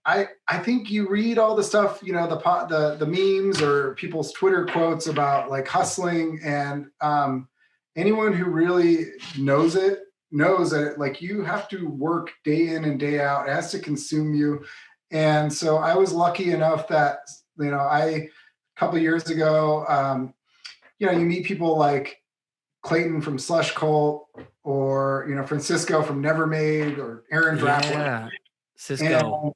I think you read all the stuff, the memes or people's Twitter quotes about like hustling, and anyone who really knows it knows that like you have to work day in and day out. It has to consume you. And so I was lucky enough that, a couple of years ago, you meet people like Clayton from Slush Cult, or, Francisco from Never Made, or Aaron Draplin. Yeah, Cisco. And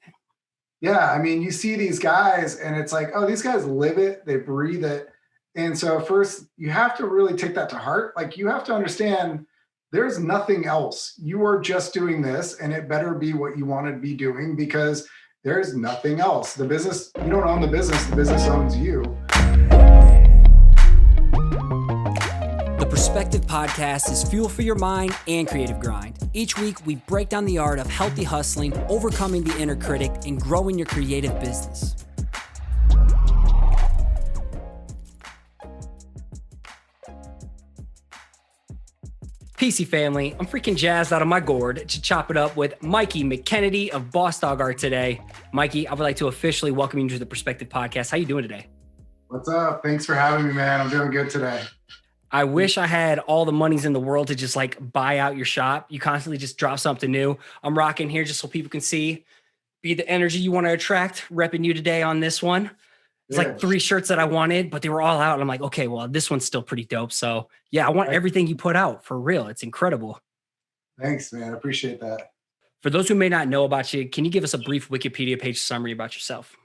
yeah, I mean, you see these guys and it's like, oh, these guys live it, they breathe it. And so first, you have to really take that to heart. Like, you have to understand there's nothing else. You are just doing this, and it better be what you want to be doing, because there's nothing else. The business, you don't own the business owns you. The Perspective Podcast is fuel for your mind and creative grind. Each week, we break down the art of healthy hustling, overcoming the inner critic, and growing your creative business. PC family, I'm freaking jazzed out of my gourd to chop it up with Mikey McKennedy of Boss Dogg Art today. Mikey, I would like to officially welcome you to the Perspective Podcast. How you doing today? What's up? Thanks for having me, man. I'm doing good today. I wish I had all the monies in the world to just like buy out your shop. You constantly just drop something new. I'm rocking here just so people can see, be the energy you want to attract, repping you today on this one. It's like 3 shirts that I wanted, but they were all out. And I'm like, okay, well, this one's still pretty dope. So yeah, I want everything you put out, for real. It's incredible. Thanks, man. I appreciate that. For those who may not know about you, can you give us a brief Wikipedia page summary about yourself?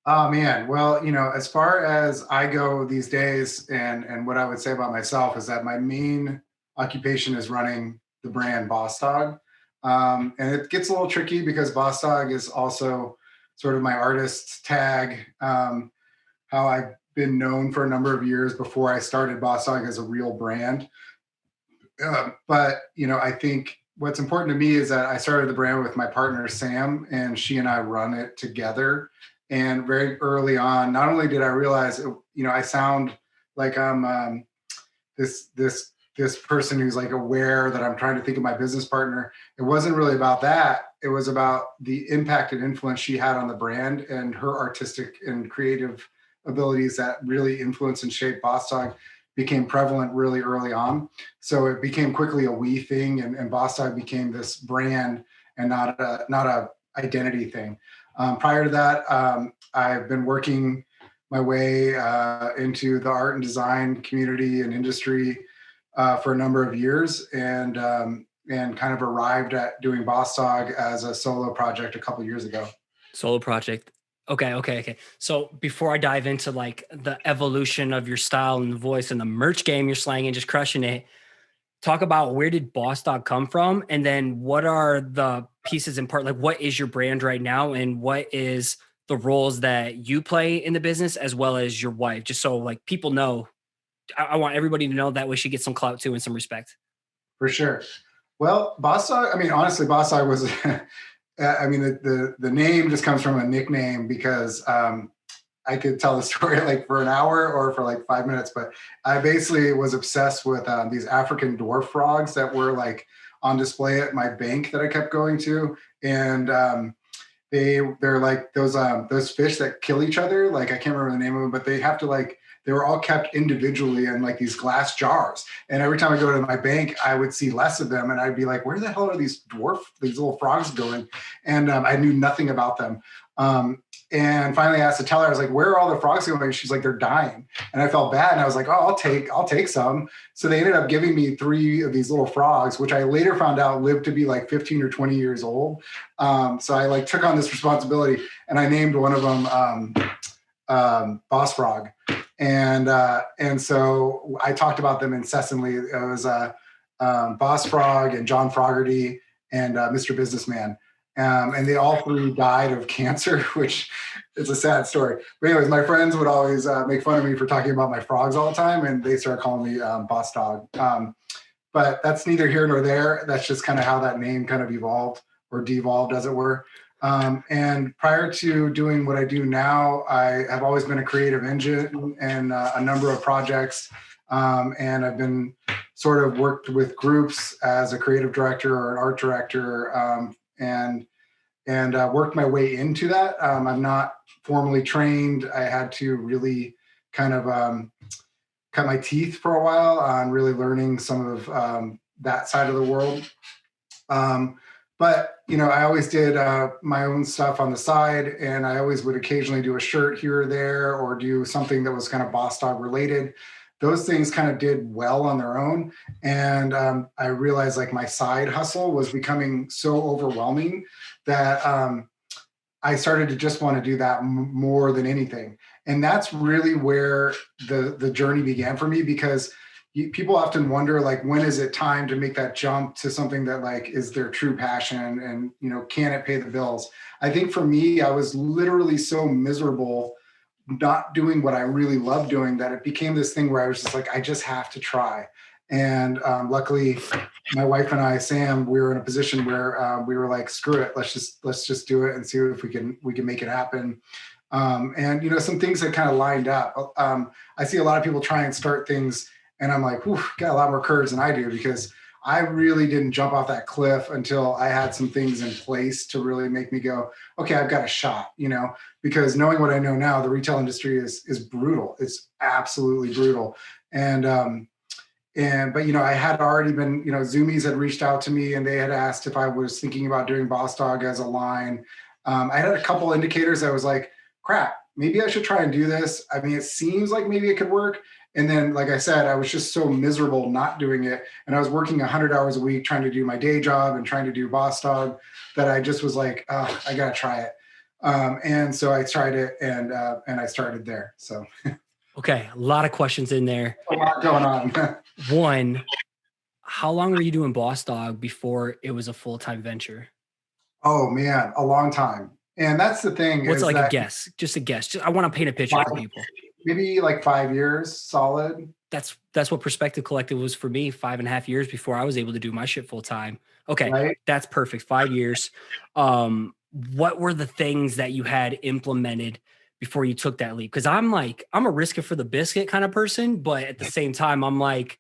Oh, man. Well, as far as I go these days, and what I would say about myself is that my main occupation is running the brand Boss Dogg. And it gets a little tricky because Boss Dogg is also sort of my artist's tag, how I've been known for a number of years before I started Boss Dogg as a real brand. But, I think what's important to me is that I started the brand with my partner, Sam, and she and I run it together. And very early on, not only did I realize, I sound like I'm this person who's like aware that I'm trying to think of my business partner. It wasn't really about that. It was about the impact and influence she had on the brand and her artistic and creative abilities that really influenced and shaped Boss Dogg became prevalent really early on. So it became quickly a we thing, and Boss Dogg became this brand and not a identity thing. Prior to that, I've been working my way into the art and design community and industry for a number of years, and kind of arrived at doing Boss Dogg as a solo project a couple of years ago. Solo project. Okay. So before I dive into like the evolution of your style and the voice and the merch game you're slanging, just crushing it, talk about where did Boss Dogg come from? And then what are the pieces in part? Like, what is your brand right now? And what is the roles that you play in the business, as well as your wife? Just so like people know, I want everybody to know, that way she gets some clout too and some respect. For sure. Well, Boss Dogg, honestly, Boss Dogg was, the name just comes from a nickname, because I could tell the story like for an hour or for like 5 minutes, but I basically was obsessed with these African dwarf frogs that were like on display at my bank that I kept going to. And they're like those fish that kill each other. Like, I can't remember the name of them, but they have to they were all kept individually in like these glass jars. And every time I go to my bank, I would see less of them. And I'd be like, where the hell are these little frogs going? And I knew nothing about them. And finally I asked the teller, I was like, where are all the frogs going? She's like, they're dying. And I felt bad. And I was like, oh, I'll take some. So they ended up giving me 3 of these little frogs, which I later found out lived to be like 15 or 20 years old. So I took on this responsibility, and I named one of them Boss Frog. And so I talked about them incessantly. It was Boss Frog and John Fogerty and Mr. Businessman. And they all 3 died of cancer, which is a sad story. But anyways, my friends would always make fun of me for talking about my frogs all the time, and they started calling me Boss Dogg. But that's neither here nor there. That's just kind of how that name kind of evolved, or devolved, as it were. And prior to doing what I do now, I have always been a creative engine in a number of projects. And I've been sort of worked with groups as a creative director or an art director. And worked my way into that. I'm not formally trained. I had to really kind of cut my teeth for a while on really learning some of that side of the world. But, I always did my own stuff on the side, and I always would occasionally do a shirt here or there, or do something that was kind of Boss Dog related. Those things kind of did well on their own. And I realized like my side hustle was becoming so overwhelming that I started to just want to do that more than anything. And that's really where the journey began for me, because people often wonder, like, when is it time to make that jump to something that like is their true passion, and can it pay the bills? I think for me, I was literally so miserable not doing what I really love doing that it became this thing where I was just like, I just have to try. And luckily, my wife and I, Sam, we were in a position where we were like, screw it, let's just do it and see if we can make it happen. And some things that kind of lined up. I see a lot of people try and start things, and I'm like, whew, got a lot more courage than I do, because I really didn't jump off that cliff until I had some things in place to really make me go, okay, I've got a shot, because knowing what I know now, the retail industry is brutal. It's absolutely brutal. But I had already been, Zumiez had reached out to me, and they had asked if I was thinking about doing Boss Dog as a line. I had a couple indicators. I was like, crap, maybe I should try and do this. I mean, it seems like maybe it could work. And then, like I said, I was just so miserable not doing it. And I was working 100 hours a week trying to do my day job and trying to do Boss Dog, that I just was like, oh, I got to try it. And so I tried it, and I started there. So. Okay. A lot of questions in there. A lot going on. One, how long were you doing Boss Dog before it was a full-time venture? Oh man, a long time. And that's the thing. What's like a guess? Just a guess. I want to paint a picture for people. Maybe like 5 years solid. That's what Perspective Collective was for me, 5.5 years before I was able to do my shit full time. Okay. Right? That's perfect. 5 years. What were the things that you had implemented before you took that leap? Because I'm a risk it for the biscuit kind of person, but at the same time, I'm like,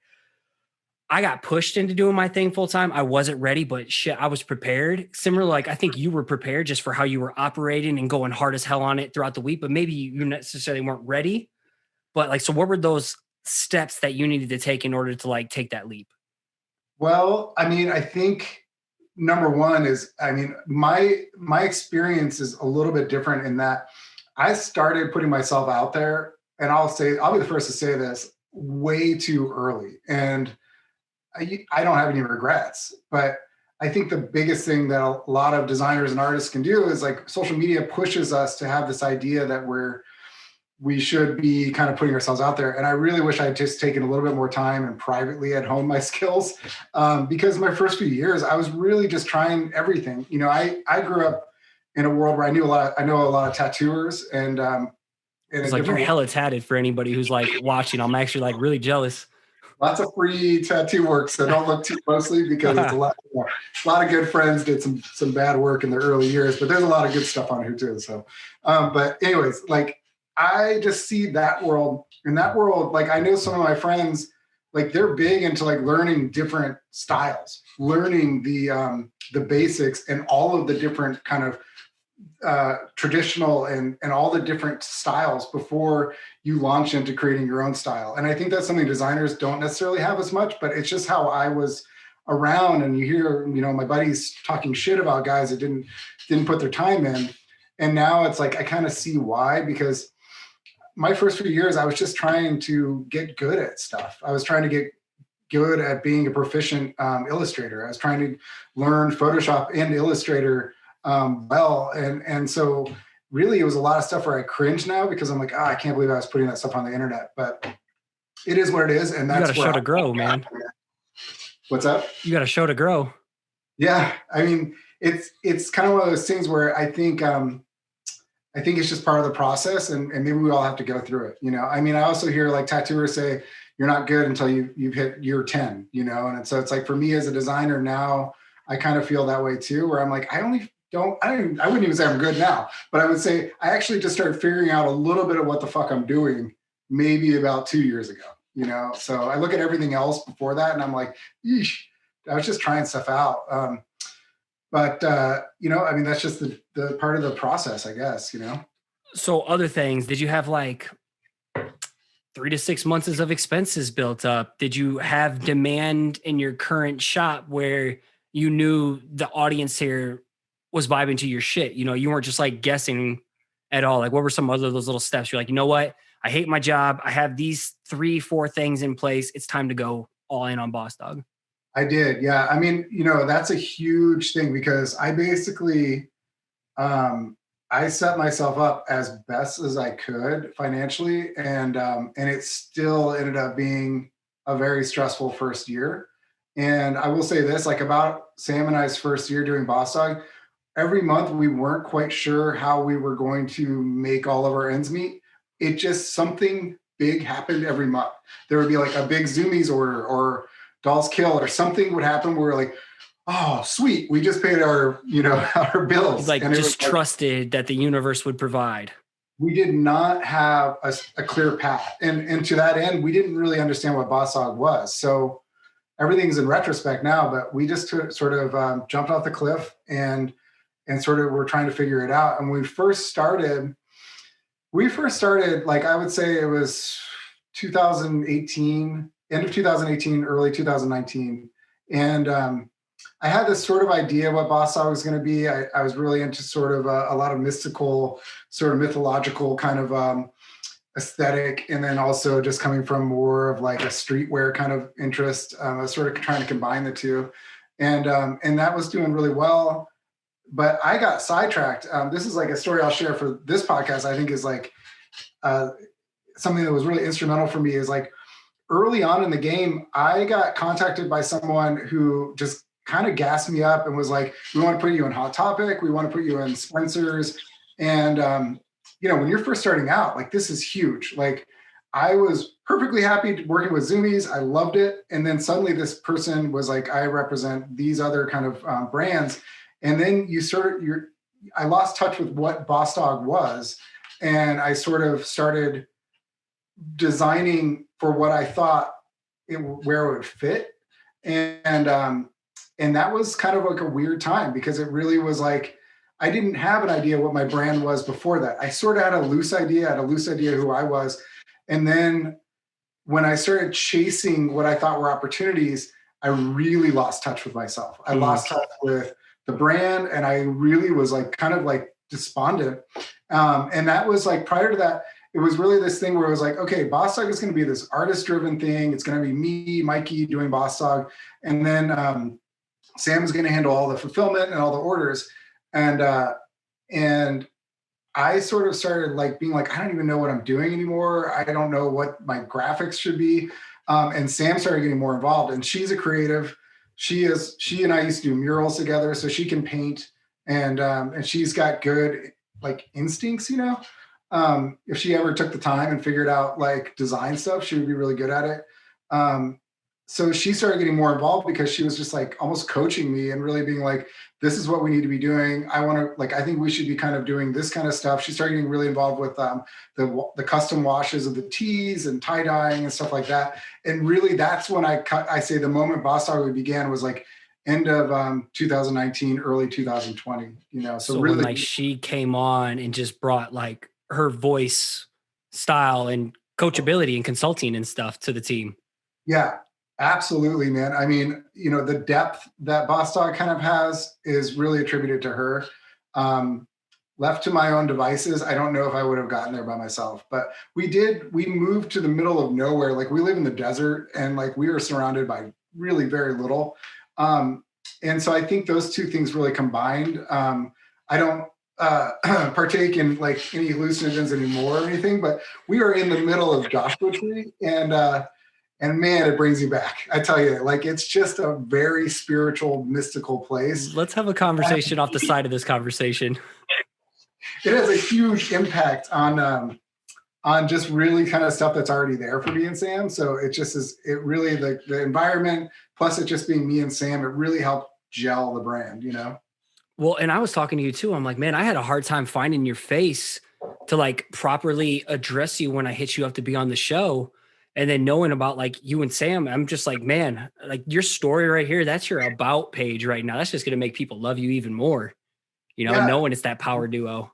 I got pushed into doing my thing full time. I wasn't ready, but shit, I was prepared. Similar, like I think you were prepared just for how you were operating and going hard as hell on it throughout the week, but maybe you necessarily weren't ready. But like, so what were those steps that you needed to take in order to like take that leap? Well, I mean, I think number one is, I mean, my experience is a little bit different in that I started putting myself out there, and I'll be the first to say this, way too early. And I don't have any regrets, but I think the biggest thing that a lot of designers and artists can do is like social media pushes us to have this idea that we should be kind of putting ourselves out there. And I really wish I'd just taken a little bit more time and privately had honed my skills, because my first few years, I was really just trying everything. I grew up in a world where I know a lot of tattooers, and it's like you're hella tatted for anybody who's like watching. I'm actually like really jealous. Lots of free tattoo work, so don't look too closely, because it's a lot of good friends did some bad work in their early years, but there's a lot of good stuff on here too. So, but anyways, like I just see that world. In that world, like I know some of my friends, like they're big into like learning different styles, learning the basics and all of the different kind of traditional and all the different styles before you launch into creating your own style. And I think that's something designers don't necessarily have as much, but it's just how I was around. And you hear, my buddies talking shit about guys that didn't put their time in. And now it's like, I kind of see why, because my first few years, I was just trying to get good at stuff. I was trying to get good at being a proficient illustrator. I was trying to learn Photoshop and Illustrator well. And so really it was a lot of stuff where I cringe now, because I'm like, I can't believe I was putting that stuff on the internet, but it is what it is. And that's you got to show to grow, man. What's up? You got to show to grow. Yeah. I mean, it's kind of one of those things where I think it's just part of the process, and maybe we all have to go through it. I mean, I also hear like tattooers say, you're not good until you've hit year 10, and so it's like, for me as a designer now, I kind of feel that way too, where I'm like, I wouldn't even say I'm good now, but I would say I actually just started figuring out a little bit of what the fuck I'm doing maybe about 2 years ago, So I look at everything else before that and I'm like, yeesh, I was just trying stuff out. but I mean, that's just the part of the process, I guess. So other things, did you have like 3 to 6 months of expenses built up? Did you have demand in your current shop where you knew the audience here was vibing to your shit? You weren't just like guessing at all. Like, what were some other those little steps? You're like, you know what? I hate my job. I have these 3, 4 things in place. It's time to go all in on Boss Dog. I did. Yeah. I mean, that's a huge thing because I basically, I set myself up as best as I could financially, and it still ended up being a very stressful first year. And I will say this, like about Sam and I's first year doing Boss Dog, every month we weren't quite sure how we were going to make all of our ends meet. It just something big happened every month. There would be like a big Zumiez order or Dolls Kill or something would happen where we're like, oh, sweet, we just paid our our bills. Like, just trusted that the universe would provide. We did not have a clear path, and to that end, we didn't really understand what Boss Dog was. So everything's in retrospect now, but we just sort of jumped off the cliff and sort of were trying to figure it out. And we first started like, I would say it was 2018, end of 2018, early 2019, and I had this sort of idea what Boss Dog was going to be. I was really into sort of a lot of mystical, sort of mythological kind of aesthetic. And then also just coming from more of like a streetwear kind of interest. I was sort of trying to combine the two. And that was doing really well. But I got sidetracked. This is like a story I'll share for this podcast. I think is like something that was really instrumental for me is like early on in the game, I got contacted by someone who just kind of gassed me up and was like, we want to put you in Hot Topic. We want to put you in Spencer's. And, when you're first starting out, like, this is huge. Like, I was perfectly happy working with Zumiez. I loved it. And then suddenly this person was like, I represent these other kind of brands. And then I lost touch with what Boss Dog was. And I sort of started designing for what I thought where it would fit. And that was kind of like a weird time because it really was like, I didn't have an idea what my brand was before that. I sort of had a loose idea who I was. And then when I started chasing what I thought were opportunities, I really lost touch with myself. I lost touch with the brand, and I really was like kind of like despondent. And that was like, prior to that, it was really this thing where it was like, okay, Boss Dog is going to be this artist-driven thing. It's going to be me, Mikey, doing Boss Dog. And then Sam is going to handle all the fulfillment and all the orders. And I sort of started like being like, I don't even know what I'm doing anymore. I don't know what my graphics should be. And Sam started getting more involved, and she's a creative. She and I used to do murals together, so she can paint, and she's got good like instincts, if she ever took the time and figured out like design stuff, she would be really good at it. So she started getting more involved because she was just like almost coaching me and really being like, this is what we need to be doing. I think we should be kind of doing this kind of stuff. She started getting really involved with the custom washes of the tees and tie dyeing and stuff like that. And really that's when I say the moment Boss Dog began was like end of 2019, early 2020, so really when, like, she came on and just brought like her voice, style, and coachability and consulting and stuff to the team. Yeah. Absolutely, man. I mean, the depth that Boss Dog kind of has is really attributed to her. Left to my own devices, I don't know if I would have gotten there by myself, but we moved to the middle of nowhere. Like, we live in the desert, and like we are surrounded by really very little. And so I think those two things really combined. I don't partake in like any hallucinogens anymore or anything, but we are in the middle of Joshua Tree, and man, it brings you back. I tell you, like, it's just a very spiritual, mystical place. Let's have a conversation off the side of this conversation. It has a huge impact on just really kind of stuff that's already there for me and Sam. So it just is, it really, the environment, plus it just being me and Sam, it really helped gel the brand, Well, and I was talking to you too. I'm like, man, I had a hard time finding your face to like properly address you when I hit you up to be on the show. And then knowing about like you and Sam, I'm just like, man, like your story right here, that's your about page right now. That's just going to make people love you even more, Yeah, knowing it's that power duo.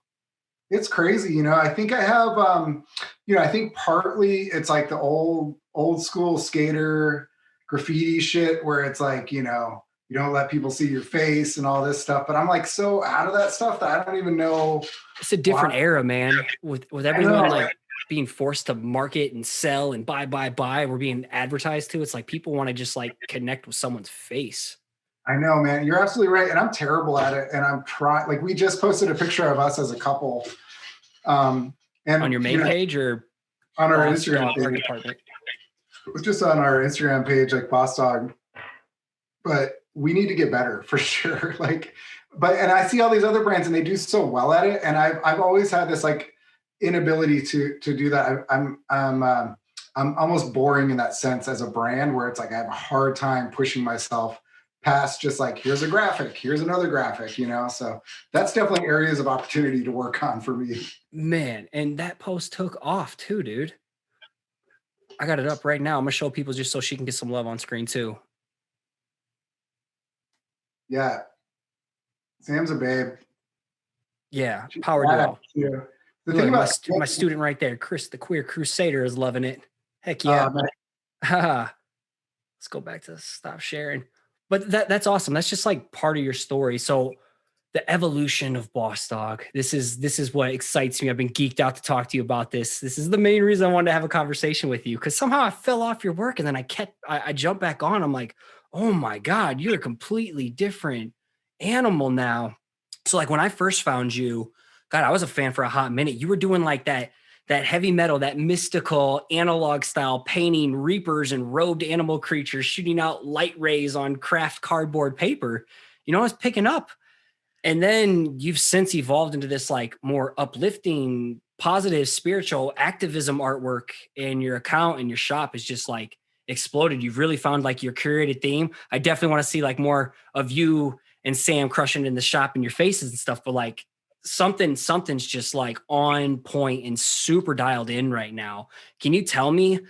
it's crazy. I think I have, I think partly it's like the old school skater graffiti shit where it's like, you don't let people see your face and all this stuff. But I'm like so out of that stuff that I don't even know It's a why. different era, man, with I know, everyone like right? being forced to market and sell and buy. We're being advertised to. It's like people want to just like connect with someone's face. I know, man. You're absolutely right. And I'm terrible at it. And I'm trying, like, we just posted a picture of us as a couple. Um, On and, your main page or on our Boss Instagram Dog Art page, Department? it was just on our Instagram page, like Boss Dog. But we need to get better for sure. And I see all these other brands and they do so well at it. And I've always had this like inability to do that. I'm almost boring in that sense as a brand where it's like I have a hard time pushing myself past just like here's a graphic, here's another graphic, So that's definitely areas of opportunity to work on for me. Man, and that post took off too, dude. I got it up right now. I'm gonna show people just so she can get some love on screen too. Yeah. Sam's a babe. Yeah, power duo. Yeah. The Look thing at about my student right there, Chris, the queer crusader, is loving it. Heck yeah. Haha. Let's go back to stop sharing. But that's awesome. That's just like part of your story. So the evolution of Boss Dog. This is what excites me. I've been geeked out to talk to you about this. This is the main reason I wanted to have a conversation with you because somehow I fell off your work and then I jumped back on. I'm like, oh my God, you're a completely different animal now. So like when I first found you, God, I was a fan for a hot minute. You were doing like that heavy metal, that mystical analog style painting reapers and robed animal creatures shooting out light rays on craft cardboard paper. I was picking up. And then you've since evolved into this like more uplifting, positive, spiritual activism artwork, and your account and your shop is just like exploded. You've really found like your curated theme. I definitely want to see like more of you and Sam crushing in the shop and your faces and stuff, but like something's just like on point and super dialed in right now. Can you tell me,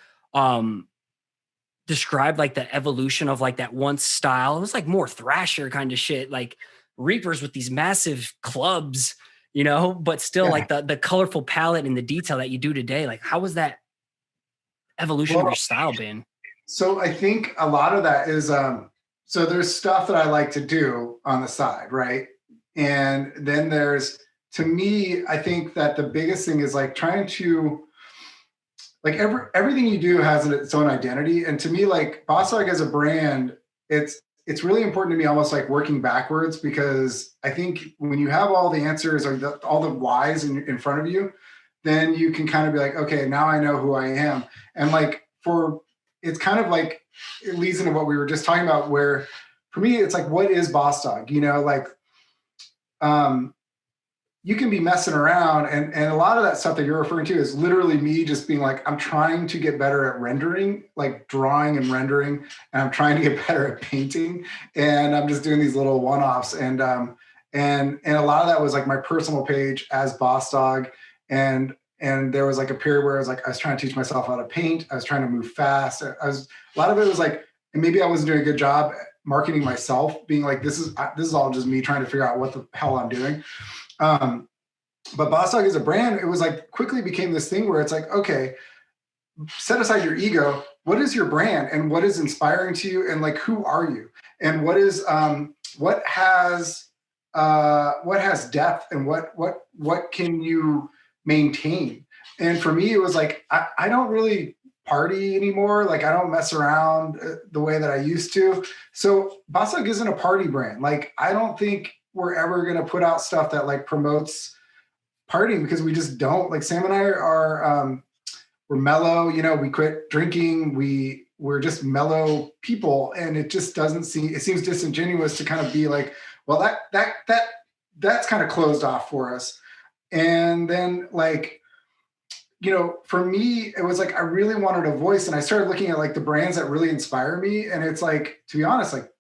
describe like the evolution of like that once style? It was like more thrasher kind of shit, like reapers with these massive clubs, but still like the colorful palette and the detail that you do today. Like how was that evolution of your style been? So I think a lot of that is so there's stuff that I like to do on the side, right? And then there's, to me, I think that the biggest thing is like trying to, like everything you do has its own identity. And to me, like Boss Dog as a brand, it's really important to me almost like working backwards, because I think when you have all the answers or all the whys in front of you, then you can kind of be like, okay, now I know who I am. And like it's kind of like, it leads into what we were just talking about, where for me, it's like, what is Boss Dog? You can be messing around, and a lot of that stuff that you're referring to is literally me just being like, I'm trying to get better at rendering, like drawing and rendering, and I'm trying to get better at painting, and I'm just doing these little one-offs, and a lot of that was like my personal page as Boss Dog, and there was like a period where I was trying to teach myself how to paint, I was trying to move fast, a lot of it was like, and maybe I wasn't doing a good job marketing myself, being like, this is all just me trying to figure out what the hell I'm doing. But Boss Dog as a brand, it was like quickly became this thing where it's like, okay, set aside your ego. What is your brand and what is inspiring to you? And like, who are you? And what is, what has depth, and what can you maintain? And for me, it was like, I don't really party anymore. Like I don't mess around the way that I used to. So Boss Dog isn't a party brand. Like, I don't think we're ever going to put out stuff that like promotes partying, because we just don't. Like Sam and I are we're mellow, we quit drinking, we're just mellow people, and it just it seems disingenuous to kind of be like, well, that's kind of closed off for us. And then like, for me, it was like I really wanted a voice, and I started looking at like the brands that really inspire me, and it's like, to be honest, like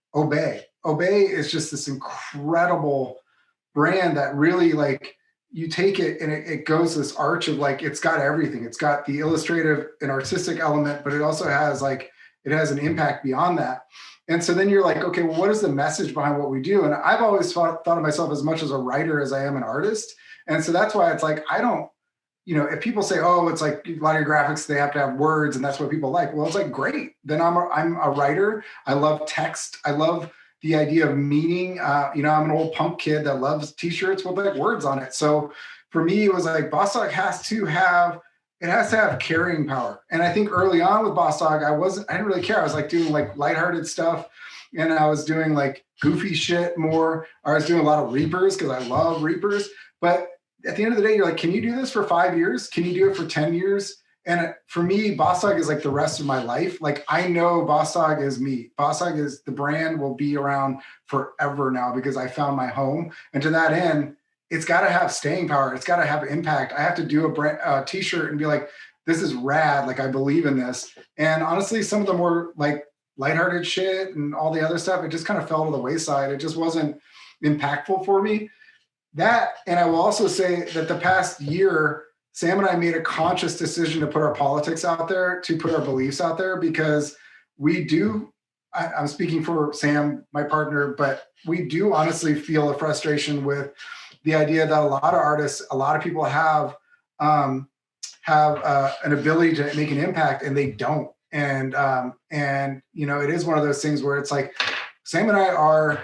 Obey is just this incredible brand that really like you take it and it goes this arch of like, it's got everything. It's got the illustrative and artistic element, but it also has like, it has an impact beyond that. And so then you're like, okay, well, what is the message behind what we do? And I've always thought of myself as much as a writer as I am an artist. And so that's why it's like, I don't, if people say, oh, it's like a lot of your graphics, they have to have words and that's what people like. Well, it's like, great. Then I'm a writer. I love text. I love the idea of meaning. I'm an old punk kid that loves t-shirts with like words on it. So for me, it was like Boss Dog has to have carrying power. And I think early on with Boss Dog, I didn't really care. I was like doing like lighthearted stuff. And I was doing like goofy shit more. I was doing a lot of Reapers because I love Reapers. But at the end of the day, you're like, can you do this for 5 years? Can you do it for 10 years? And for me, Boss Dog is like the rest of my life. Like I know Boss Dog is me. Boss Dog is the brand will be around forever now because I found my home. And to that end, it's got to have staying power. It's got to have impact. I have to do a t-shirt and be like, this is rad. Like I believe in this. And honestly, some of the more like lighthearted shit and all the other stuff, it just kind of fell to the wayside. It just wasn't impactful for me. That, and I will also say that the past year, Sam and I made a conscious decision to put our politics out there, to put our beliefs out there, because we do, I'm speaking for Sam, my partner, but we do honestly feel a frustration with the idea that a lot of artists, a lot of people have an ability to make an impact and they don't. And it is one of those things where it's like, Sam and I are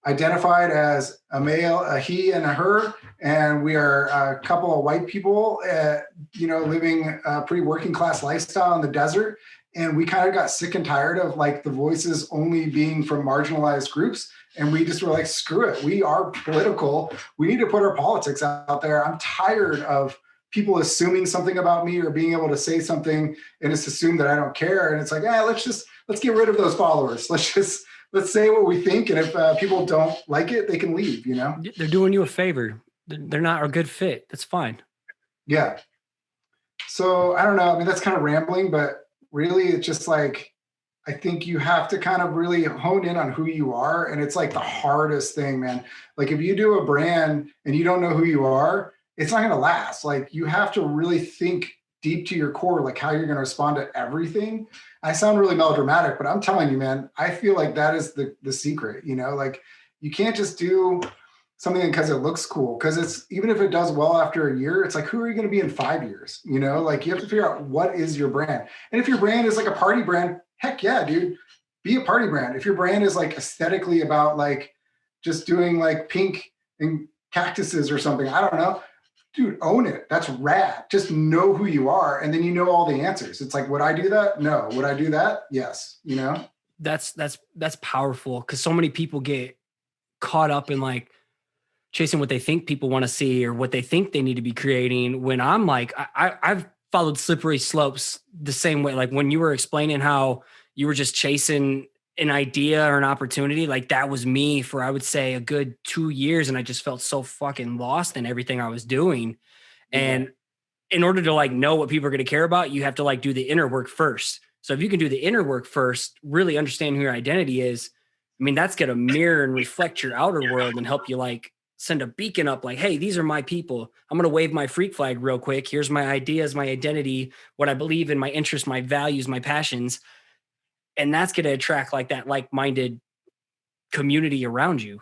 identified as a male, a he and a her, and we are a couple of white people, living a pretty working class lifestyle in the desert. And we kind of got sick and tired of like the voices only being from marginalized groups. And we just were like, screw it. We are political. We need to put our politics out there. I'm tired of people assuming something about me or being able to say something and it's assumed that I don't care. And it's like, let's get rid of those followers. Let's say what we think. And if people don't like it, they can leave, They're doing you a favor. They're not a good fit. That's fine. Yeah. So I don't know. I mean, that's kind of rambling, but really it's just like, I think you have to kind of really hone in on who you are. And it's like the hardest thing, man. Like if you do a brand and you don't know who you are, it's not going to last. Like you have to really think deep to your core, like how you're going to respond to everything. I sound really melodramatic, but I'm telling you, man, I feel like that is the secret, like you can't just do something because it looks cool. Because it's, even if it does well after a year, it's like, who are you going to be in 5 years? Like you have to figure out what is your brand. And if your brand is like a party brand, heck yeah, dude, be a party brand. If your brand is like aesthetically about like just doing like pink and cactuses or something, I don't know, dude, own it. That's rad. Just know who you are. And then you know all the answers. It's like, would I do that? No. Would I do that? Yes. That's powerful. Cause so many people get caught up in like chasing what they think people want to see or what they think they need to be creating. When I'm like, I've followed slippery slopes the same way. Like when you were explaining how you were just chasing an idea or an opportunity, like that was me for, I would say, a good 2 years. And I just felt so fucking lost in everything I was doing. And in order to like know what people are going to care about, you have to like do the inner work first. So if you can do the inner work first, really understand who your identity is, I mean, that's going to mirror and reflect your outer world and help you like send a beacon up like, hey, these are my people. I'm going to wave my freak flag real quick. Here's my ideas, my identity, what I believe in, my interests, my values, my passions. And that's going to attract like that like-minded community around you.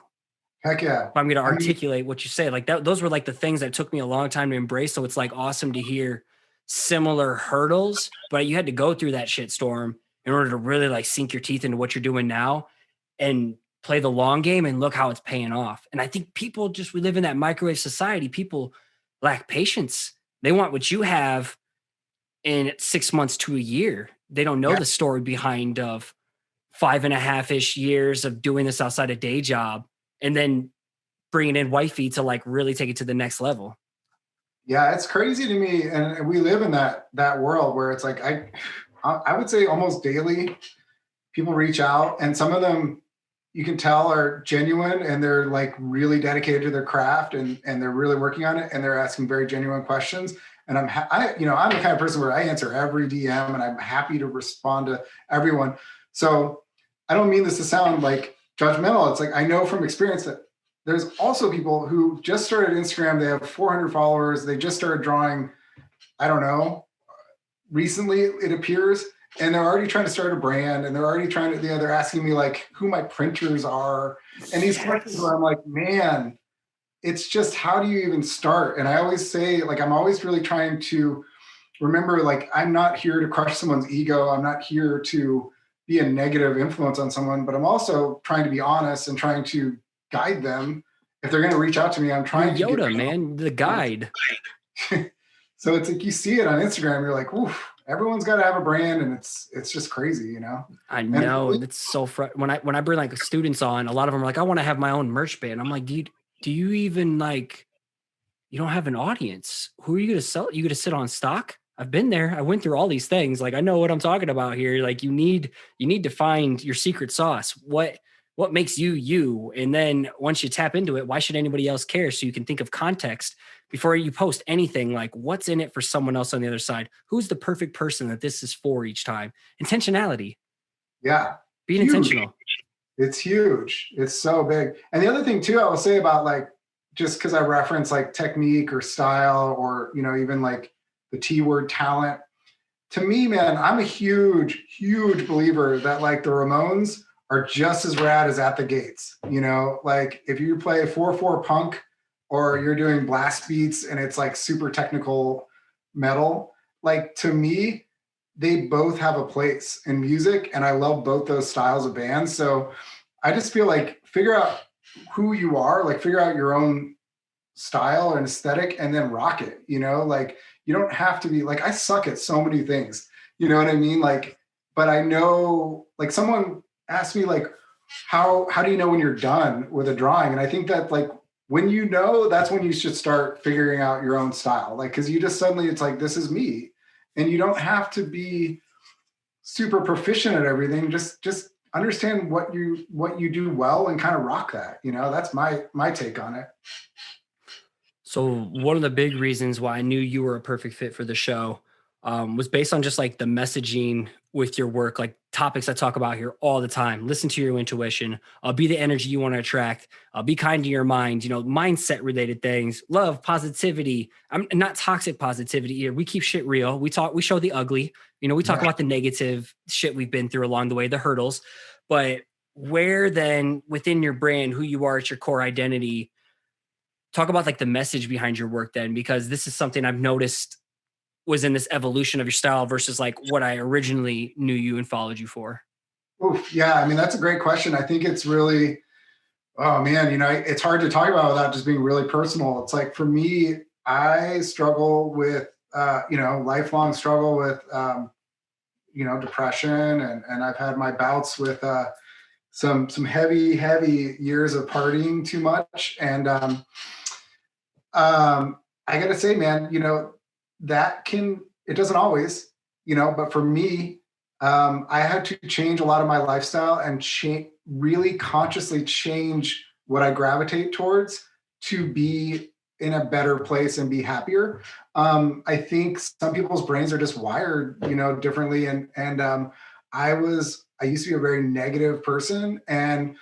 Heck yeah. If I'm going to articulate what you say, like that, those were like the things that took me a long time to embrace. So it's like awesome to hear similar hurdles, but you had to go through that shit storm in order to really like sink your teeth into what you're doing now and play the long game and look how it's paying off. And I think people we live in that microwave society. People lack patience. They want what you have in 6 months to a year. They don't know the story behind of 5.5-ish years of doing this outside a day job and then bringing in wifey to like really take it to the next level. Yeah, it's crazy to me. And we live in that world where it's like, I would say almost daily people reach out, and some of them you can tell are genuine and they're like really dedicated to their craft and they're really working on it and they're asking very genuine questions. And I'm the kind of person where I answer every DM and I'm happy to respond to everyone. So I don't mean this to sound like judgmental. It's like, I know from experience that there's also people who just started Instagram. They have 400 followers. They just started drawing, I don't know, recently it appears, and they're already trying to start a brand, and they're already trying to, they're asking me like who my printers are. And these questions where I'm like, man, it's just, how do you even start? And I always say, like, I'm always really trying to remember, like, I'm not here to crush someone's ego. I'm not here to be a negative influence on someone, but I'm also trying to be honest and trying to guide them. If they're going to reach out to me, I'm trying to Yoda, man, the guide. So it's like, you see it on Instagram, you're like, oof, everyone's got to have a brand, and it's just crazy, you know? I know. It's so when I bring like students on, a lot of them are like, I want to have my own merch band. I'm like, do you even like, you don't have an audience. Who are you going to sell? You going to sit on stock? I've been there. I went through all these things. Like, I know what I'm talking about here. Like, you need to find your secret sauce. What makes you you? And then once you tap into it, why should anybody else care? So you can think of context before you post anything, like what's in it for someone else on the other side? Who's the perfect person that this is for each time? Intentionality. Yeah. Being intentional. It's huge. It's so big. And the other thing too, I will say about, like, just because I reference like technique or style, or, you know, even like the T word, talent. To me, man, I'm a huge, huge believer that like the Ramones are just as rad as At the Gates. You know, like if you play 4/4 punk, or you're doing blast beats and it's like super technical metal, like, to me, they both have a place in music, and I love both those styles of bands. So I just feel like, figure out who you are, like figure out your own style and aesthetic, and then rock it, you know? Like, you don't have to be like, I suck at so many things, you know what I mean? Like, but I know, like, someone asked me like, how do you know when you're done with a drawing? And I think that, like, when you know, that's when you should start figuring out your own style. Like, cause you just suddenly, it's like, this is me. And you don't have to be super proficient at everything. Just understand what you do well, and kind of rock that, you know? That's my take on it. So one of the big reasons why I knew you were a perfect fit for the show was based on just like the messaging with your work, like topics I talk about here all the time. Listen to your intuition. Be the energy you want to attract. Be kind to your mind. You know, mindset related things. Love, positivity. I'm not toxic positivity here. We keep shit real. We show the ugly. You know, we talk about the negative shit we've been through along the way, the hurdles. But where then within your brand, who you are at your core identity, talk about like the message behind your work then, because this is something I've noticed was in this evolution of your style versus like what I originally knew you and followed you for. Oof, yeah, I mean, that's a great question. I think it's really, oh man, you know, it's hard to talk about without just being really personal. It's like, for me, I struggle with, you know, lifelong struggle with, you know, depression, and I've had my bouts with some heavy years of partying too much. And I gotta say, man, you know, it doesn't always, you know, but for me, I had to change a lot of my lifestyle, and really consciously change what I gravitate towards to be in a better place and be happier. I think some people's brains are just wired, you know, differently. And I used to be a very negative person. And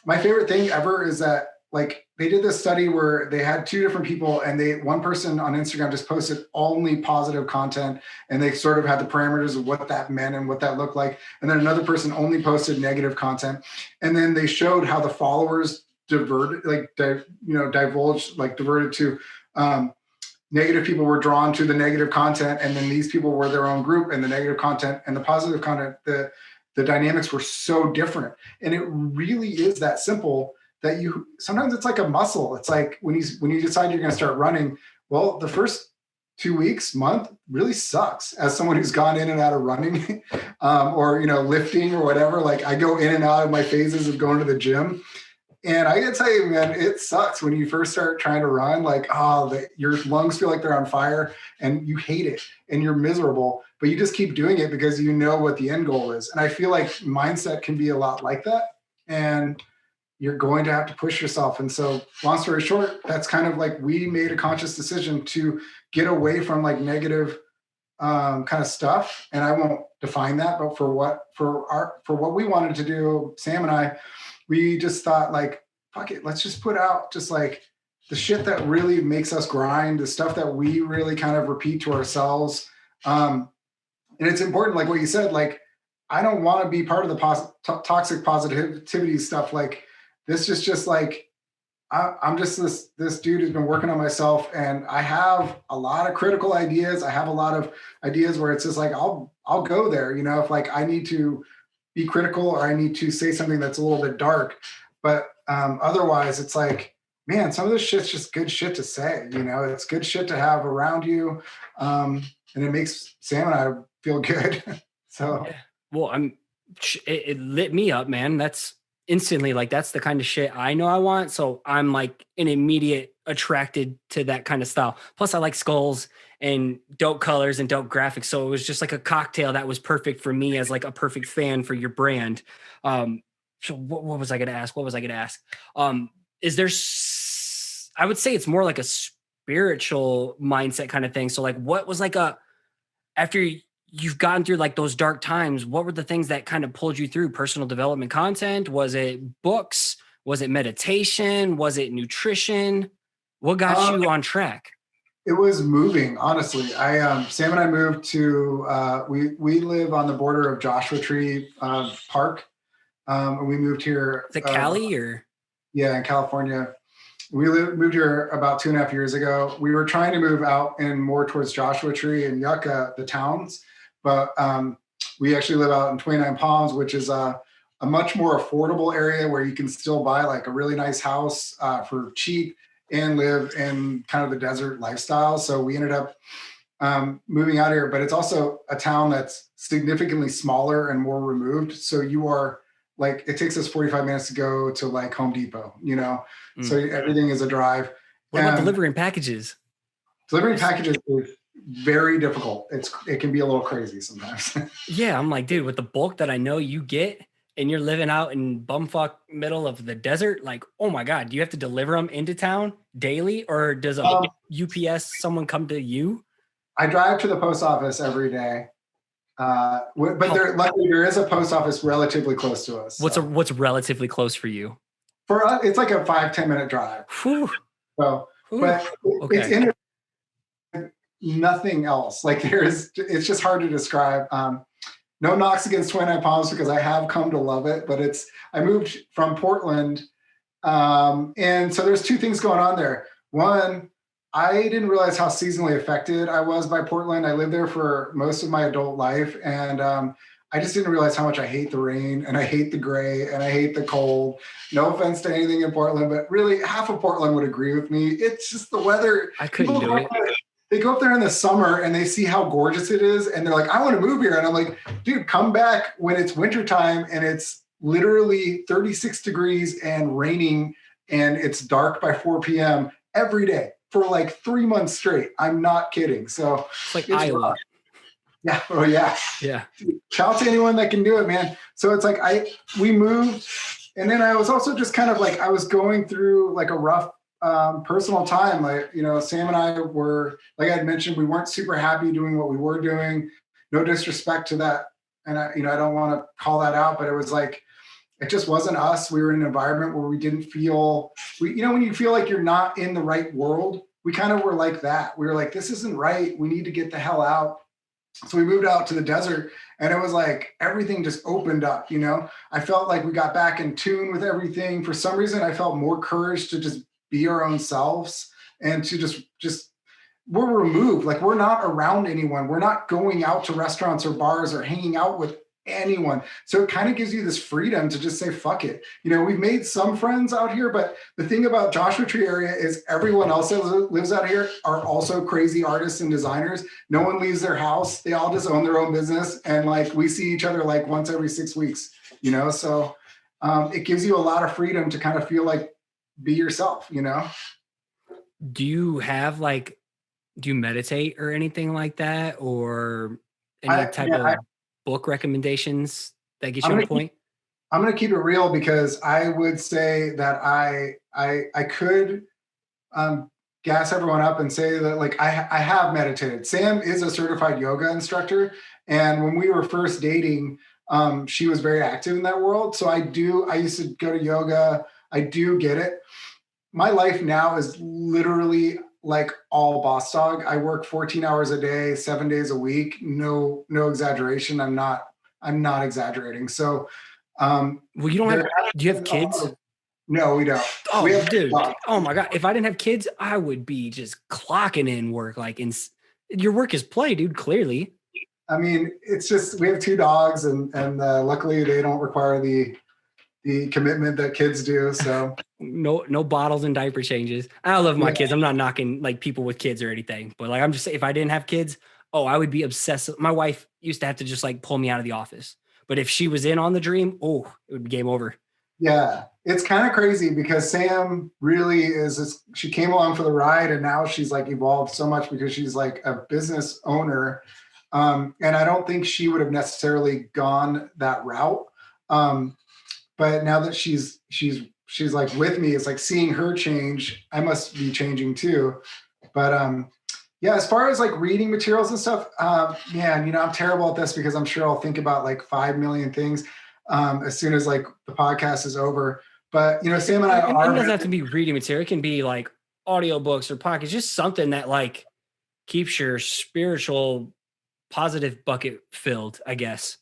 my favorite thing ever is that, like, they did this study where they had two different people, and one person on Instagram just posted only positive content, and they sort of had the parameters of what that meant and what that looked like. And then another person only posted negative content. And then they showed how the followers diverted, diverted to negative people were drawn to the negative content. And then these people were their own group, and the negative content and the positive content, the dynamics were so different. And it really is that simple, that sometimes it's like a muscle. It's like when you decide you're going to start running, well, the first 2 weeks, month really sucks, as someone who's gone in and out of running, or, you know, lifting or whatever. Like, I go in and out of my phases of going to the gym. And I gotta tell you, man, it sucks when you first start trying to run, like, your lungs feel like they're on fire, and you hate it and you're miserable, but you just keep doing it because you know what the end goal is. And I feel like mindset can be a lot like that. And you're going to have to push yourself. And so, long story short, that's kind of like, we made a conscious decision to get away from like negative kind of stuff. And I won't define that, but for what we wanted to do, Sam and I, we just thought, like, fuck it, let's just put out just like the shit that really makes us grind, the stuff that we really kind of repeat to ourselves. And it's important, like what you said, like, I don't want to be part of the toxic positivity stuff. Like this is just like, I'm just this dude who's been working on myself, and I have a lot of critical ideas. I have a lot of ideas where it's just like, I'll go there, you know, if like I need to be critical or I need to say something that's a little bit dark. But otherwise it's like, man, some of this shit's just good shit to say, you know, it's good shit to have around you. And it makes Sam and I feel good. So, yeah. Well, it lit me up, man. That's instantly like, that's the kind of shit I know I want. So I'm like an immediate attracted to that kind of style. Plus I like skulls and dope colors and dope graphics. So it was just like a cocktail that was perfect for me as like a perfect fan for your brand. So what was I going to ask? What was I going to ask? Is there, I would say it's more like a spiritual mindset kind of thing. So like, what was like after you've gone through like those dark times, what were the things that kind of pulled you through? Personal development content? Was it books? Was it meditation? Was it nutrition? What got you on track? It was moving, honestly. Sam and I moved to, we live on the border of Joshua Tree Park. And we moved here. Is it Cali or? Yeah, in California. We moved here about 2.5 years ago. We were trying to move out and more towards Joshua Tree and Yucca, the towns. But we actually live out in 29 Palms, which is a much more affordable area where you can still buy like a really nice house for cheap and live in kind of the desert lifestyle. So we ended up moving out here, but it's also a town that's significantly smaller and more removed. So you are like, it takes us 45 minutes to go to like Home Depot, you know? So everything is a drive. What about delivering packages? Delivering packages is very difficult. It can be a little crazy sometimes. Yeah, I'm like, dude, with the bulk that I know you get, and you're living out in bumfuck middle of the desert, like, oh my God, do you have to deliver them into town daily, or does a UPS someone come to you? I drive to the post office every day. But luckily there is a post office relatively close to us. What's relatively close for you? For us, it's like a 5-10 minute drive. Whew. So, Whew. but Okay. it's in nothing else. Like it's just hard to describe. No knocks against 29 Palms because I have come to love it, but I moved from Portland. And so there's two things going on there. One, I didn't realize how seasonally affected I was by Portland. I lived there for most of my adult life. And I just didn't realize how much I hate the rain and I hate the gray and I hate the cold. No offense to anything in Portland, but really half of Portland would agree with me. It's just the weather. I couldn't do it. They go up there in the summer and they see how gorgeous it is. And they're like, I want to move here. And I'm like, dude, come back when it's wintertime and it's literally 36 degrees and raining and it's dark by 4 p.m. every day for like 3 months straight. I'm not kidding. So it's like Iowa. Rough. Yeah. Oh yeah. Yeah. Shout out to anyone that can do it, man. So it's like we moved, and then I was also just kind of like I was going through like a rough personal time. Like, you know, Sam and I were, like I had mentioned, we weren't super happy doing what we were doing. No disrespect to that, and I don't want to call that out, but it was like it just wasn't us. We were in an environment where we didn't feel when you feel like you're not in the right world, we kind of were like that. We were like, this isn't right. We need to get the hell out. So we moved out to the desert, and it was like everything just opened up, you know? I felt like we got back in tune with everything. For some reason, I felt more courage to just be our own selves and to just we're removed. Like we're not around anyone. We're not going out to restaurants or bars or hanging out with anyone. So it kind of gives you this freedom to just say, fuck it. You know, we've made some friends out here, but the thing about Joshua Tree area is everyone else that lives out here are also crazy artists and designers. No one leaves their house. They all just own their own business. And like, we see each other like once every 6 weeks, you know? So it gives you a lot of freedom to kind of feel like be yourself, you know? Do you meditate or anything like that? Or any type of book recommendations that get you on point? I'm going to keep it real because I would say that I could gas everyone up and say that like I have meditated. Sam is a certified yoga instructor. And when we were first dating, she was very active in that world. So I used to go to yoga. I do get it. My life now is literally like all Boss Dog. I work 14 hours a day, 7 days a week. No exaggeration. I'm not exaggerating. So, Well, you don't have, do you have kids? No, we don't. We Oh, have dude. Oh my God. If I didn't have kids, I would be just clocking in work. Like your work is play, dude, clearly. I mean, it's just, we have 2 dogs and luckily they don't require the commitment that kids do. So no bottles and diaper changes. I love my yeah. kids. I'm not knocking like people with kids or anything, but like I'm just saying, if I didn't have kids, oh, I would be obsessed. My wife used to have to just like pull me out of the office, but if she was in on the dream, oh, it would be game over. Yeah, it's kind of crazy because Sam really is, she came along for the ride and now she's like evolved so much because she's like a business owner. And I don't think she would have necessarily gone that route. But now that she's like with me, it's like seeing her change. I must be changing too. But yeah, as far as like reading materials and stuff, man, you know, I'm terrible at this because I'm sure I'll think about like 5 million things as soon as like the podcast is over. But you know, Sam and I It are. doesn't have to be reading material. It can be like audiobooks or podcasts, just something that like keeps your spiritual positive bucket filled, I guess.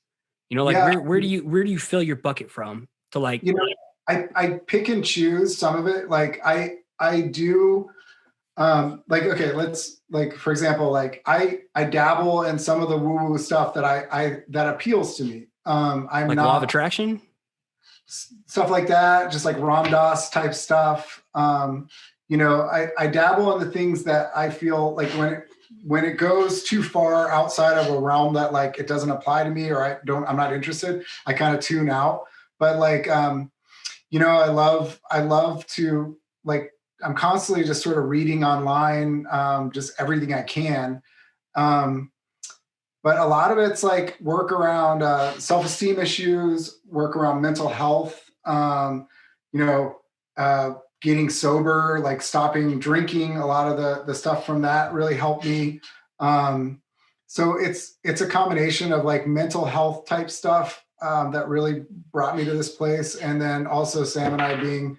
You know, like Yeah, where do you fill your bucket from to like, you know, I pick and choose some of it. Like I do. Like, okay, let's like, for example, like I dabble in some of the woo woo stuff that that appeals to me. I'm like not law of attraction? stuff like that, just like Ram Dass type stuff. You know, I dabble in the things that I feel like when it goes too far outside of a realm that like it doesn't apply to me or I'm not interested, I kind of tune out. But like, you know, I love to like, I'm constantly just sort of reading online, just everything I can. But a lot of it's like work around self-esteem issues, work around mental health, you know, getting sober, like stopping drinking. A lot of the stuff from that really helped me. So it's a combination of like mental health type stuff that really brought me to this place. And then also Sam and I being,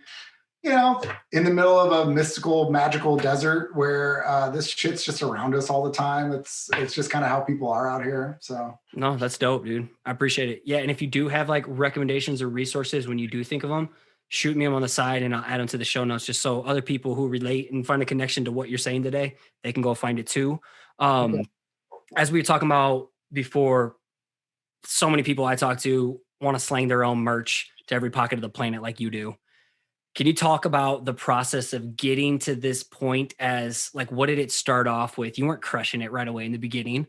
you know, in the middle of a mystical, magical desert where this shit's just around us all the time. It's just kind of how people are out here. So No, that's dope, dude. I appreciate it. Yeah, and if you do have like recommendations or resources when you do think of them, shoot me them on the side and I'll add them to the show notes just so other people who relate and find a connection to what you're saying today, they can go find it too. okay. As we were talking about before, so many people I talk to want to slang their own merch to every pocket of the planet like you do. Can you talk about the process of getting to this point as like, what did it start off with? You weren't crushing it right away in the beginning.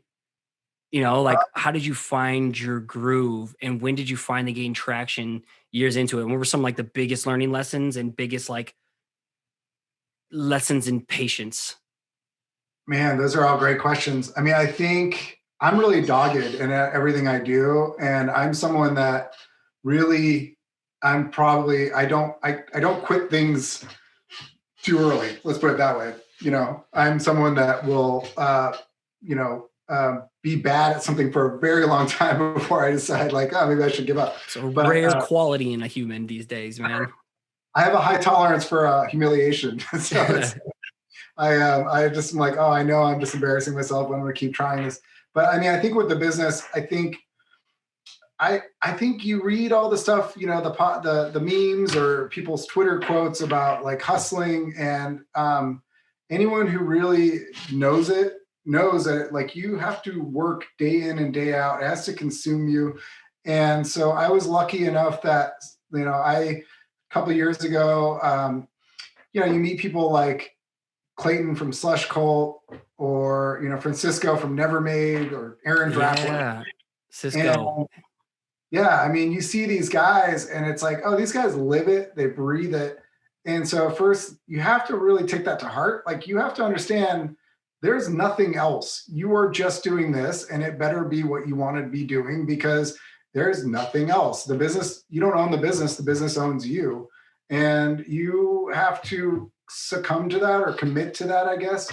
You know, like how did you find your groove and when did you finally gain traction years into it? What were some like the biggest learning lessons and biggest like lessons in patience? Man, those are all great questions. I mean, I think I'm really dogged in everything I do. And I'm someone that really, I don't quit things too early. Let's put it that way. You know, I'm someone that will, you know, be bad at something for a very long time before I decide like, oh, maybe I should give up. It's a rare quality in a human these days, man. I have a high tolerance for humiliation. So I just am like, oh, I know I'm just embarrassing myself. I'm going to keep trying this. But I mean, I think with the business, I think you read all the stuff, you know, the memes or people's Twitter quotes about like hustling, and anyone who really knows it knows that like you have to work day in and day out. It has to consume you. And so I was lucky enough that, you know, a couple of years ago, you know, you meet people like Clayton from Slush Cult, or, you know, Francisco from Nevermade, or Aaron Draplin. Yeah, Cisco. And yeah, I mean, you see these guys and it's like, oh, these guys live it, they breathe it. And so first you have to really take that to heart. Like you have to understand there's nothing else. You are just doing this and it better be what you want to be doing because there's nothing else. The business, you don't own the business owns you. And you have to succumb to that or commit to that, I guess.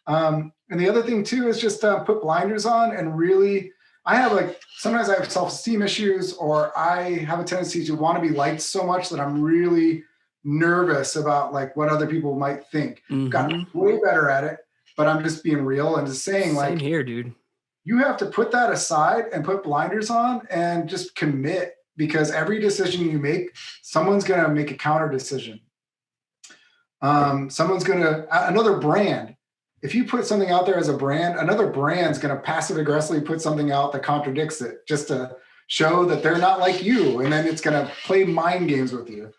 And the other thing too is just put blinders on and really, I have like, sometimes I have self-esteem issues, or I have a tendency to want to be liked so much that I'm really nervous about like what other people might think. Got Mm-hmm. way better at it, but I'm just being real and just saying, Same like, here, dude. you have to put that aside and put blinders on and just commit, because every decision you make, someone's going to make a counter decision. Someone's going to, another brand. If you put something out there as a brand, another brand's going to passive aggressively put something out that contradicts it, just to show that they're not like you. And then it's going to play mind games with you.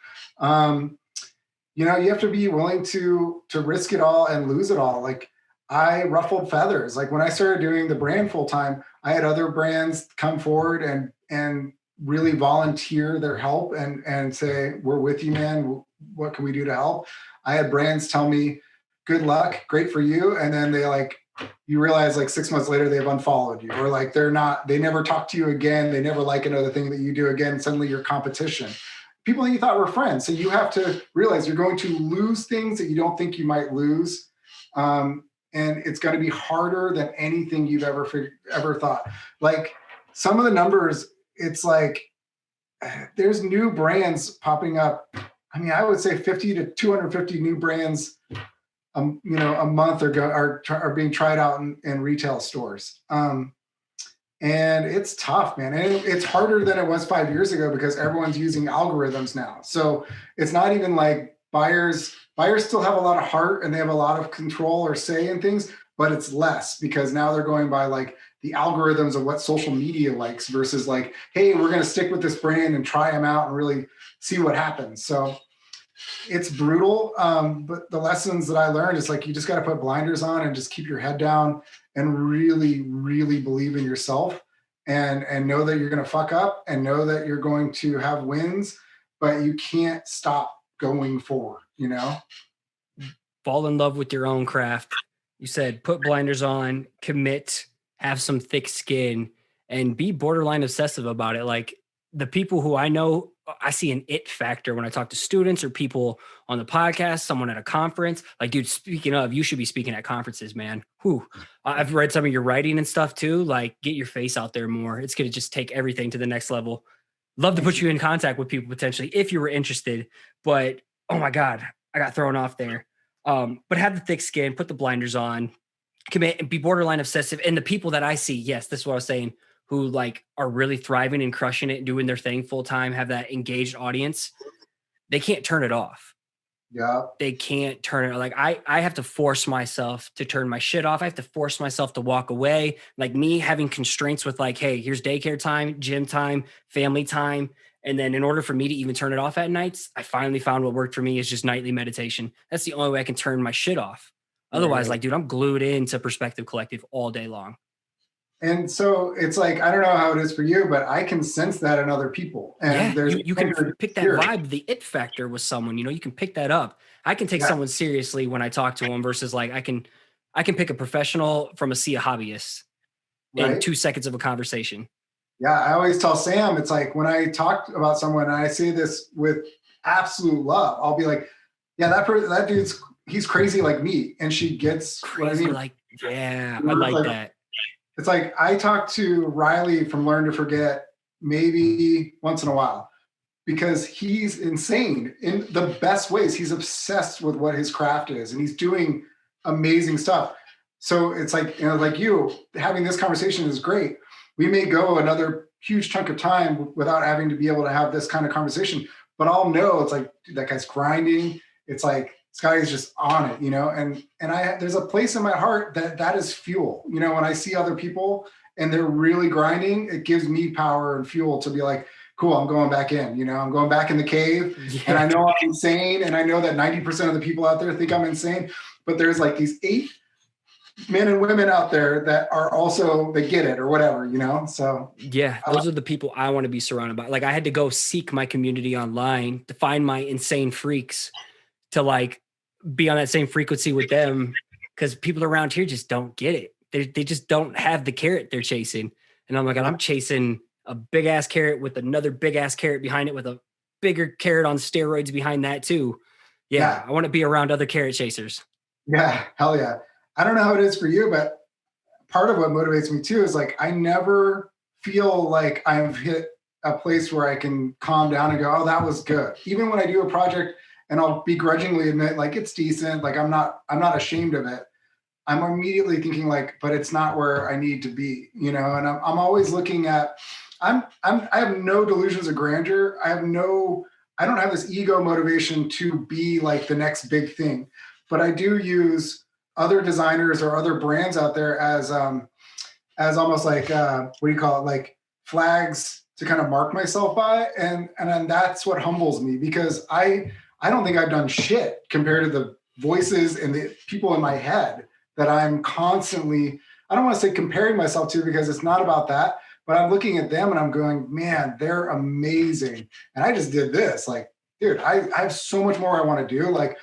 You know, you have to be willing to risk it all and lose it all. Like, I ruffled feathers. Like, when I started doing the brand full time, I had other brands come forward and really volunteer their help and say, we're with you, man. What can we do to help? I had brands tell me, good luck, great for you. And then they like, you realize like 6 months later, they've unfollowed you, or like they never talk to you again. They never like another thing that you do again. Suddenly you're competition. People that you thought were friends. So you have to realize you're going to lose things that you don't think you might lose. And it's going to be harder than anything you've ever thought. Like, some of the numbers, it's like, there's new brands popping up. I mean, I would say 50 to 250 new brands, you know, a month are being tried out in retail stores. And it's tough, man. And it's harder than it was 5 years ago because everyone's using algorithms now. So it's not even like buyers still have a lot of heart and they have a lot of control or say in things, but it's less because now they're going by like the algorithms of what social media likes versus like, hey, we're going to stick with this brand and try them out and really see what happens. So it's brutal. But the lessons that I learned is like, you just got to put blinders on and just keep your head down and really, really believe in yourself and know that you're going to fuck up and know that you're going to have wins, but you can't stop going forward, you know? Fall in love with your own craft. You said put blinders on, commit, have some thick skin, and be borderline obsessive about it. Like, the people who I know, I see an it factor when I talk to students or people on the podcast, someone at a conference. Like, dude, speaking of, you should be speaking at conferences, man. Whew. I've read some of your writing and stuff too. Like, get your face out there more. It's going to just take everything to the next level. Love to put you in contact with people potentially if you were interested. But, oh my God, I got thrown off there. But have the thick skin, put the blinders on, commit, and be borderline obsessive. And the people that I see, yes, this is what I was saying, who like are really thriving and crushing it and doing their thing full time, have that engaged audience, they can't turn it off. Yeah. They can't turn it. Like, I have to force myself to turn my shit off. I have to force myself to walk away. Like, me having constraints with like, hey, here's daycare time, gym time, family time. And then in order for me to even turn it off at nights, I finally found what worked for me is just nightly meditation. That's the only way I can turn my shit off. Otherwise, like, dude, I'm glued into Perspective Collective all day long. And so it's like, I don't know how it is for you, but I can sense that in other people. And yeah, you can pick that vibe, the it factor with someone, you know, you can pick that up. I can take someone seriously when I talk to them versus like, I can pick a professional from a sea of hobbyists in 2 seconds of a conversation. Yeah. I always tell Sam, it's like, when I talk about someone and I say this with absolute love, I'll be like, yeah, that dude's, he's crazy like me. And she gets crazy. What I mean. Like, yeah, I like that. It's like, I talk to Riley from Learn to Forget maybe once in a while because he's insane in the best ways. He's obsessed with what his craft is and he's doing amazing stuff. So it's like, you know, like you having this conversation is great. We may go another huge chunk of time without having to be able to have this kind of conversation, but I'll know it's like, dude, that guy's grinding. It's like, Scotty's just on it, you know, and there's a place in my heart that is fuel. You know, when I see other people and they're really grinding, it gives me power and fuel to be like, cool, I'm going back in, you know, I'm going back in the cave and I know I'm insane. And I know that 90% of the people out there think I'm insane, but there's like these 8 men and women out there that are also, they get it or whatever, you know? So yeah, those are the people I want to be surrounded by. Like, I had to go seek my community online to find my insane freaks to like be on that same frequency with them, because people around here just don't get it. They just don't have the carrot they're chasing. And I'm like, I'm chasing a big ass carrot with another big ass carrot behind it with a bigger carrot on steroids behind that too. Yeah. I want to be around other carrot chasers. Yeah. Hell yeah. I don't know how it is for you, but part of what motivates me too is like, I never feel like I've hit a place where I can calm down and go, oh, that was good. Even when I do a project and I'll begrudgingly admit like it's decent. Like I'm not ashamed of it. I'm immediately thinking like, but it's not where I need to be, you know. And I'm always looking at. I have no delusions of grandeur. I don't have this ego motivation to be like the next big thing, but I do use other designers or other brands out there as almost like what do you call it, like flags to kind of mark myself by, and then that's what humbles me, because I don't think I've done shit compared to the voices and the people in my head that I'm constantly, I don't want to say comparing myself to, because it's not about that, but I'm looking at them and I'm going, man, they're amazing. And I just did this. Like, dude, I have so much more I want to do. Like,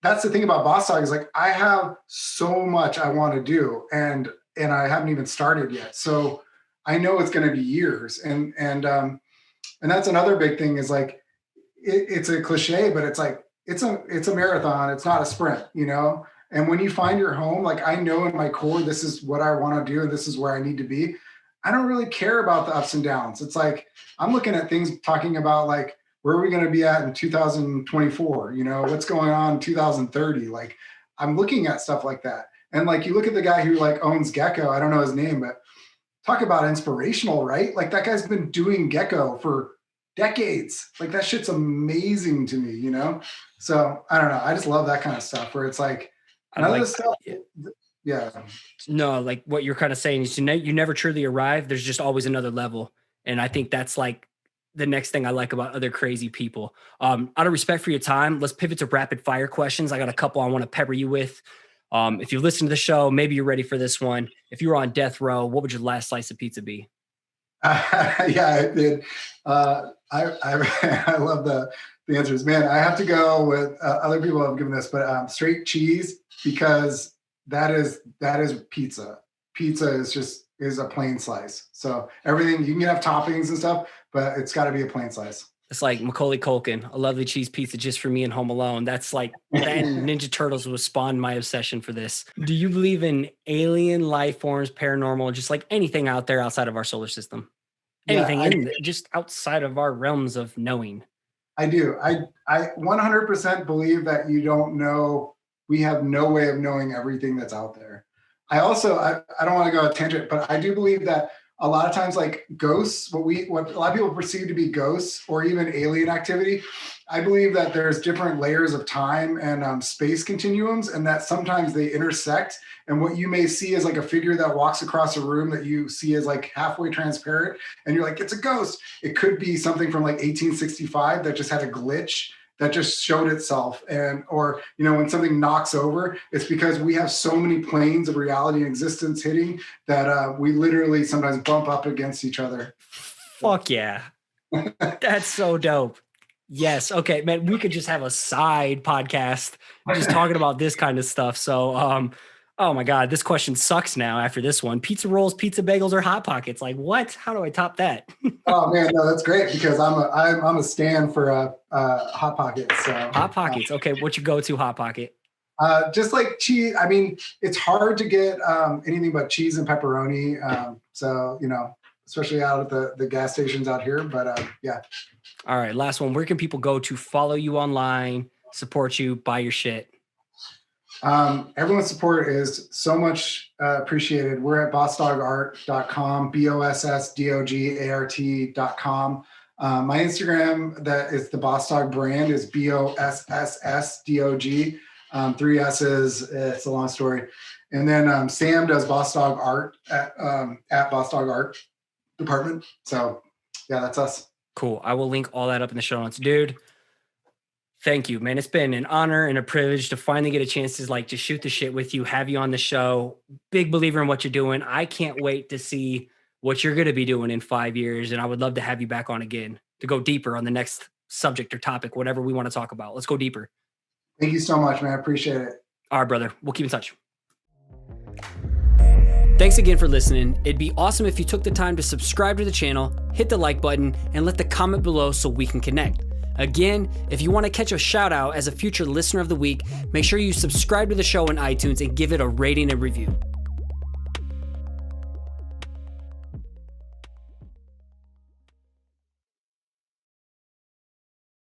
that's the thing about Boss Dog is like, I have so much I want to do, and I haven't even started yet. So I know it's going to be years. And that's another big thing is like, it's a cliche, but it's like, it's a marathon. It's not a sprint, you know? And when you find your home, like I know in my core, this is what I want to do. And this is where I need to be. I don't really care about the ups and downs. It's like, I'm looking at things talking about like, where are we going to be at in 2024? You know, what's going on in 2030? Like I'm looking at stuff like that. And like, you look at the guy who like owns Gecko, I don't know his name, but talk about inspirational, right? Like that guy's been doing Gecko for decades. Like that shit's amazing to me, you know? So I don't know. I just love that kind of stuff where it's like, none of this stuff. Yeah. No, like what you're kind of saying is you never truly arrive. There's just always another level. And I think that's like the next thing I like about other crazy people. Out of respect for your time, let's pivot to rapid fire questions. I got a couple I want to pepper you with. If you listen to the show, maybe you're ready for this one. If you were on death row, what would your last slice of pizza be? Yeah, I did. I love the answers, man. I have to go with other people have given this, but straight cheese, because that is pizza. Pizza is a plain slice. So everything, you can have toppings and stuff, but it's got to be a plain slice. It's like Macaulay Culkin, a lovely cheese pizza just for me and Home Alone. That's like, and Ninja Turtles was spawned my obsession for this. Do you believe in alien life forms, paranormal, just like anything out there outside of our solar system? Anything just outside of our realms of knowing? I do. I 100% believe that you don't know. We have no way of knowing everything that's out there. I also, I don't want to go on a tangent, but I do believe that a lot of times like ghosts, what a lot of people perceive to be ghosts or even alien activity, I believe that there's different layers of time and space continuums, and that sometimes they intersect. And what you may see is like a figure that walks across a room that you see as like halfway transparent, and you're like, it's a ghost. It could be something from like 1865 that just had a glitch that just showed itself. And, or, you know, when something knocks over, it's because we have so many planes of reality and existence hitting that we literally sometimes bump up against each other. Fuck yeah. That's so dope. Yes. Okay, man, we could just have a side podcast just talking about this kind of stuff. So, oh my God, this question sucks now after this one. Pizza rolls, pizza bagels, or Hot Pockets? Like what? How do I top that? Oh man, no, that's great, because I'm a stand for Hot Pockets. So Hot Pockets. Okay, what's your go-to Hot Pocket? Just like cheese. I mean, it's hard to get anything but cheese and pepperoni. So, you know, especially out at the gas stations out here. But yeah. All right, last one. Where can people go to follow you online, support you, buy your shit? Everyone's support is so much appreciated. We're at bossdogart.com, BOSSDOGART.com. My Instagram, that is the Boss Dog brand, is BOSSSDOG. 3 S's. It's a long story. And then Sam does Boss Dog Art at Boss Dog Art Department. So yeah, that's us. Cool. I will link all that up in the show notes, dude. Thank you, man. It's been an honor and a privilege to finally get a chance to like just shoot the shit with you, have you on the show. Big believer in what you're doing. I can't wait to see what you're going to be doing in 5 years. And I would love to have you back on again to go deeper on the next subject or topic, whatever we want to talk about. Let's go deeper. Thank you so much, man. I appreciate it. All right, brother. We'll keep in touch. Thanks again for listening. It'd be awesome if you took the time to subscribe to the channel, hit the like button, and let the comment below so we can connect. Again, if you want to catch a shout out as a future listener of the week, make sure you subscribe to the show on iTunes and give it a rating and review.